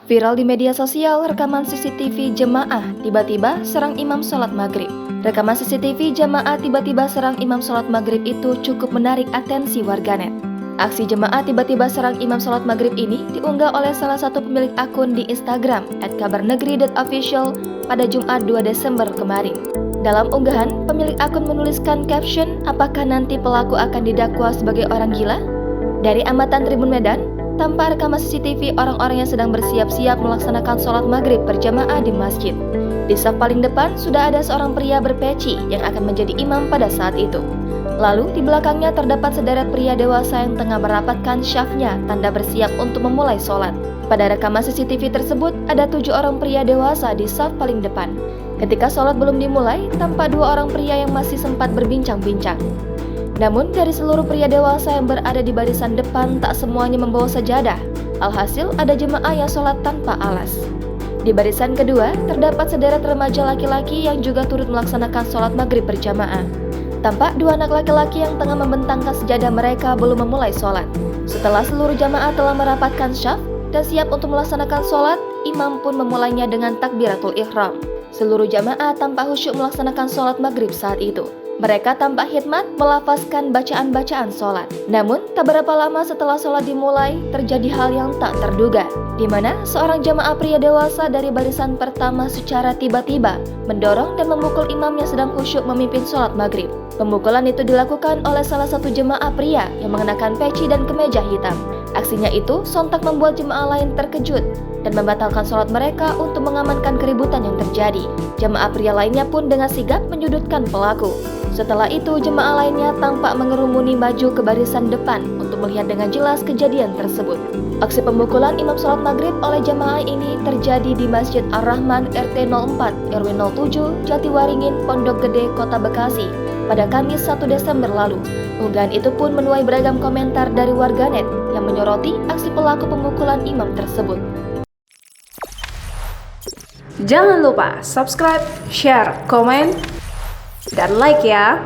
Viral di media sosial rekaman CCTV jemaah tiba-tiba serang imam sholat maghrib. Rekaman CCTV jemaah tiba-tiba serang imam sholat maghrib itu cukup menarik atensi warganet. Aksi jemaah tiba-tiba serang imam sholat maghrib ini diunggah oleh salah satu pemilik akun di Instagram @kabarnegeri.official pada Jumat 2 Desember kemarin. Dalam unggahan, pemilik akun menuliskan caption, "Apakah nanti pelaku akan didakwa sebagai orang gila?" Dari amatan Tribun Medan, tampak rekaman CCTV orang-orang yang sedang bersiap-siap melaksanakan sholat maghrib berjamaah di masjid. Di saf paling depan sudah ada seorang pria berpeci yang akan menjadi imam pada saat itu. Lalu di belakangnya terdapat sederet pria dewasa yang tengah merapatkan syafnya, tanda bersiap untuk memulai sholat. Pada rekaman CCTV tersebut ada 7 orang pria dewasa di saf paling depan. Ketika sholat belum dimulai, tampak 2 orang pria yang masih sempat berbincang-bincang. Namun dari seluruh pria dewasa yang berada di barisan depan tak semuanya membawa sajadah. Alhasil ada jemaah yang sholat tanpa alas. Di barisan kedua terdapat sederet remaja laki-laki yang juga turut melaksanakan sholat maghrib berjamaah. Tampak 2 anak laki-laki yang tengah membentangkan sejadah mereka belum memulai sholat. Setelah seluruh jamaah telah merapatkan syaf dan siap untuk melaksanakan sholat, imam pun memulainya dengan takbiratul ihram. Seluruh jamaah tampak khusyuk melaksanakan sholat maghrib saat itu. Mereka tampak khidmat melafazkan bacaan-bacaan sholat. Namun, tak berapa lama setelah sholat dimulai, terjadi hal yang tak terduga, di mana seorang jamaah pria dewasa dari barisan pertama secara tiba-tiba mendorong dan memukul imam yang sedang khusyuk memimpin sholat maghrib. Pemukulan itu dilakukan oleh salah satu jemaah pria yang mengenakan peci dan kemeja hitam. Aksinya itu sontak membuat jemaah lain terkejut dan membatalkan sholat mereka untuk mengamankan keributan yang terjadi. Jemaah pria lainnya pun dengan sigap menyudutkan pelaku. Setelah itu, jemaah lainnya tampak mengerumuni maju ke barisan depan untuk melihat dengan jelas kejadian tersebut. Aksi pemukulan imam sholat maghrib oleh jemaah ini terjadi di Masjid Ar-Rahman RT 04 RW 07 Jatiwaringin, Pondok Gede, Kota Bekasi pada Kamis 1 Desember lalu. Unggahan itu pun menuai beragam komentar dari warganet yang menyoroti aksi pelaku pemukulan imam tersebut. Jangan lupa subscribe, share, komen, dan like ya.